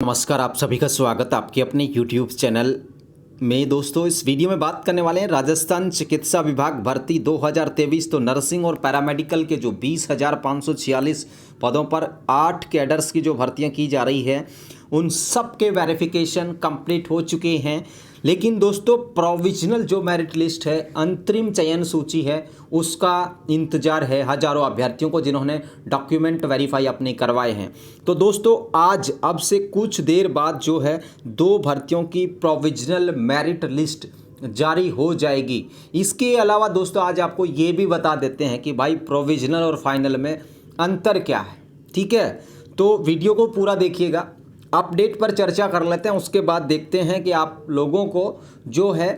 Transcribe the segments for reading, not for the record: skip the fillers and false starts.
नमस्कार, आप सभी का स्वागत आपके अपने यूट्यूब चैनल में। दोस्तों, इस वीडियो में बात करने वाले हैं राजस्थान चिकित्सा विभाग भर्ती 2023। तो नर्सिंग और पैरामेडिकल के जो 20,546 पदों पर 8 कैडर्स की जो भर्तियां की जा रही है, उन सब के वेरिफिकेशन कंप्लीट हो चुके हैं। लेकिन दोस्तों, प्रोविजनल जो मेरिट लिस्ट है, अंतरिम चयन सूची है, उसका इंतजार है हजारों अभ्यर्थियों को जिन्होंने डॉक्यूमेंट वेरीफाई अपने करवाए हैं। तो दोस्तों, आज अब से कुछ देर बाद जो है 2 भर्तियों की प्रोविजनल मेरिट लिस्ट जारी हो जाएगी। इसके अलावा दोस्तों, आज आपको ये भी बता देते हैं कि भाई प्रोविजनल और फाइनल में अंतर क्या है। ठीक है, तो वीडियो को पूरा देखिएगा। अपडेट पर चर्चा कर लेते हैं, उसके बाद देखते हैं कि आप लोगों को जो है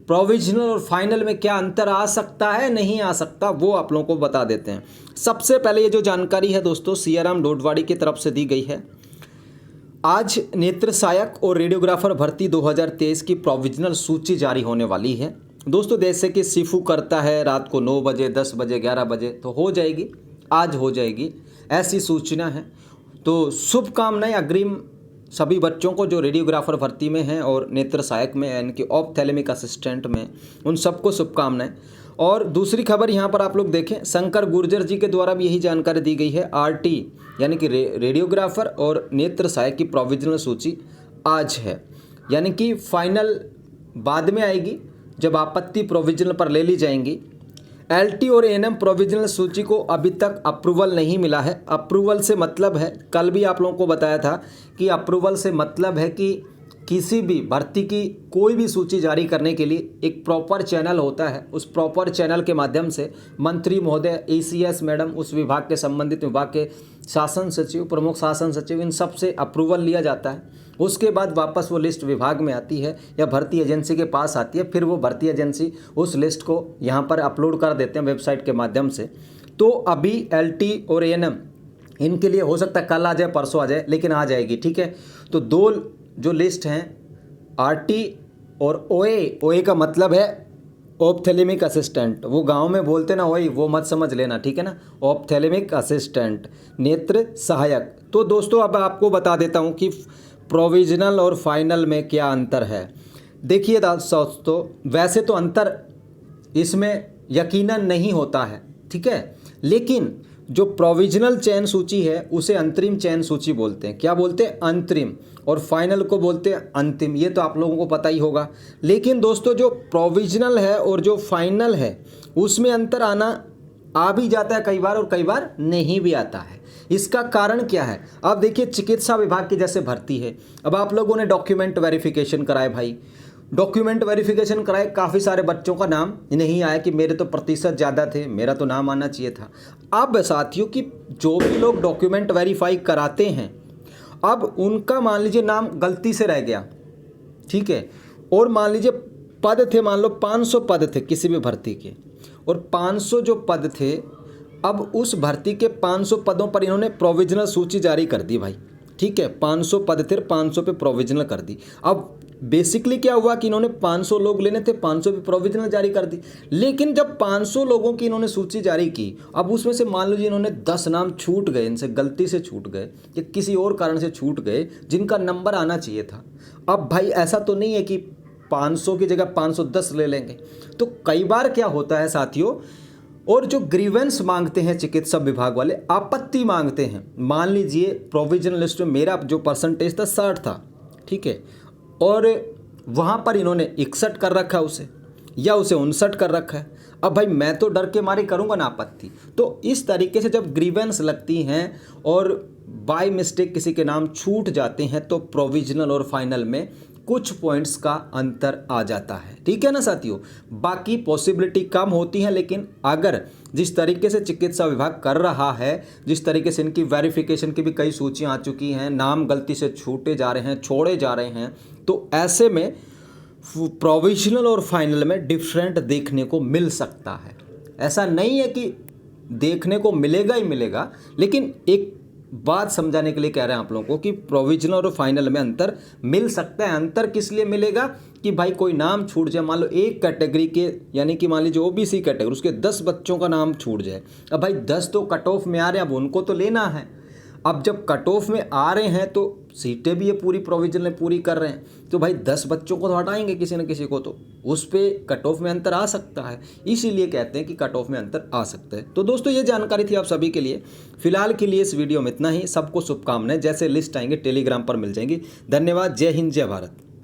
प्रोविजनल और फाइनल में क्या अंतर आ सकता है, नहीं आ सकता, वो आप लोगों को बता देते हैं। सबसे पहले ये जो जानकारी है दोस्तों, सियाराम डोडवाड़ी की तरफ से दी गई है। आज नेत्र सहायक और रेडियोग्राफर भर्ती 2023 की प्रोविजनल सूची जारी होने वाली है। दोस्तों, जैसे कि सिफू करता है रात को 9 बजे, 10 बजे, 11 बजे, तो हो जाएगी, आज हो जाएगी, ऐसी सूचना है। तो शुभकामनाएं अग्रिम सभी बच्चों को जो रेडियोग्राफर भर्ती में हैं और नेत्र सहायक में, यानी कि ऑप्थेल्मिक असिस्टेंट में, उन सबको शुभकामनाएं। और दूसरी खबर यहाँ पर आप लोग देखें, शंकर गुर्जर जी के द्वारा भी यही जानकारी दी गई है। आरटी यानी कि रेडियोग्राफर और नेत्र सहायक की प्रोविजनल सूची आज है, यानी कि फाइनल बाद में आएगी जब आपत्ति प्रोविजनल पर ले ली जाएंगी। एलटी और एएनएम प्रोविजनल सूची को अभी तक अप्रूवल नहीं मिला है। अप्रूवल से मतलब है, कल भी आप लोगों को बताया था कि अप्रूवल से मतलब है कि किसी भी भर्ती की कोई भी सूची जारी करने के लिए एक प्रॉपर चैनल होता है। उस प्रॉपर चैनल के माध्यम से मंत्री महोदय, एसीएस मैडम, उस विभाग के संबंधित विभाग के शासन सचिव, प्रमुख शासन सचिव, इन सब से अप्रूवल लिया जाता है। उसके बाद वापस वो लिस्ट विभाग में आती है या भर्ती एजेंसी के पास आती है। फिर वो भर्ती एजेंसी उस लिस्ट को यहाँ पर अपलोड कर देते हैं वेबसाइट के माध्यम से। तो अभी एलटी और एएनएम इनके लिए हो सकता है कल आ जाए, परसों आ जाए, लेकिन आ जाएगी। ठीक है, तो 2 जो लिस्ट हैं, आरटी और ओए, ओए का मतलब है ऑप्थेल्मिक असिस्टेंट, वो गांव में बोलते ना ओए, वो मत समझ लेना, ठीक है ना। ऑप्थेल्मिक असिस्टेंट, नेत्र सहायक। तो दोस्तों, अब आपको बता देता हूं कि प्रोविजनल और फाइनल में क्या अंतर है। देखिए दोस्तों, वैसे तो अंतर इसमें यकीनन नहीं होता है, ठीक है, लेकिन जो प्रोविजनल चयन सूची है उसे अंतरिम चयन सूची बोलते हैं। क्या बोलते हैं? अंतरिम। और फाइनल को बोलते हैं अंतिम। ये तो आप लोगों को पता ही होगा। लेकिन दोस्तों, जो प्रोविजनल है और जो फाइनल है उसमें अंतर आ भी जाता है कई बार, और कई बार नहीं भी आता है। इसका कारण क्या है? अब देखिए, चिकित्सा विभाग की जैसे भर्ती है, अब आप लोगों ने डॉक्यूमेंट वेरिफिकेशन कराए भाई, डॉक्यूमेंट वेरिफिकेशन कराए, काफ़ी सारे बच्चों का नाम नहीं आया कि मेरे तो प्रतिशत ज़्यादा थे, मेरा तो नाम आना चाहिए था। अब साथियों, कि जो भी लोग डॉक्यूमेंट वेरीफाई कराते हैं, अब उनका मान लीजिए नाम गलती से रह गया, ठीक है, और मान लीजिए पद थे, मान लो 500 पद थे किसी भी भर्ती के, और 500 जो पद थे, अब उस भर्ती के 500 पदों पर इन्होंने प्रोविजनल सूची जारी कर दी भाई। ठीक है, 500 पद थे, 500 पे प्रोविजनल कर दी। अब बेसिकली क्या हुआ कि इन्होंने 500 लोग लेने थे, 500 पे प्रोविजनल जारी कर दी। लेकिन जब 500 लोगों की इन्होंने सूची जारी की, अब उसमें से मान लीजिए इन्होंने 10 नाम छूट गए, इनसे गलती से छूट गए या किसी और कारण से छूट गए जिनका नंबर आना चाहिए था। अब भाई ऐसा तो नहीं है कि 500 की जगह 510 ले लेंगे। तो कई बार क्या होता है साथियों, और जो ग्रीवेंस मांगते हैं चिकित्सा विभाग वाले, आपत्ति मांगते हैं। मान लीजिए प्रोविजनल लिस्ट में मेरा जो परसेंटेज था 60 था, ठीक है, और वहाँ पर इन्होंने 61 कर रखा है उसे, या उसे 59 कर रखा है। अब भाई मैं तो डर के मारे करूँगा ना आपत्ति। तो इस तरीके से जब ग्रीवेंस लगती हैं और बाय मिस्टेक किसी के नाम छूट जाते हैं, तो प्रोविजनल और फाइनल में कुछ पॉइंट्स का अंतर आ जाता है। ठीक है ना साथियों, बाकी पॉसिबिलिटी कम होती है, लेकिन अगर जिस तरीके से चिकित्सा विभाग कर रहा है, जिस तरीके से इनकी वेरिफिकेशन की भी कई सूचियां आ चुकी हैं, नाम गलती से छूटे जा रहे हैं, छोड़े जा रहे हैं, तो ऐसे में प्रोविजनल और फाइनल में डिफरेंट देखने को मिल सकता है। ऐसा नहीं है कि देखने को मिलेगा ही मिलेगा, लेकिन एक बात समझाने के लिए कह रहे हैं आप लोगों को कि प्रोविजनल और फाइनल में अंतर मिल सकता है। अंतर किस लिए मिलेगा कि भाई कोई नाम छूट जाए, मान लो एक कैटेगरी के, यानी कि मान लीजिए ओबीसी कैटेगरी, उसके 10 बच्चों का नाम छूट जाए। अब भाई 10 तो कट ऑफ में आ रहे हैं, अब उनको तो लेना है। अब जब कट ऑफ में आ रहे हैं तो सीटें भी ये पूरी प्रोविजन में पूरी कर रहे हैं, तो भाई 10 बच्चों को तो हटाएंगे किसी न किसी को, तो उस पे कट ऑफ में अंतर आ सकता है। इसीलिए कहते हैं कि कट ऑफ में अंतर आ सकता है। तो दोस्तों ये जानकारी थी आप सभी के लिए। फिलहाल के लिए इस वीडियो में इतना ही। सबको शुभकामनाएं। जैसे लिस्ट आएंगे टेलीग्राम पर मिल जाएंगी। धन्यवाद। जय हिंद, जय भारत।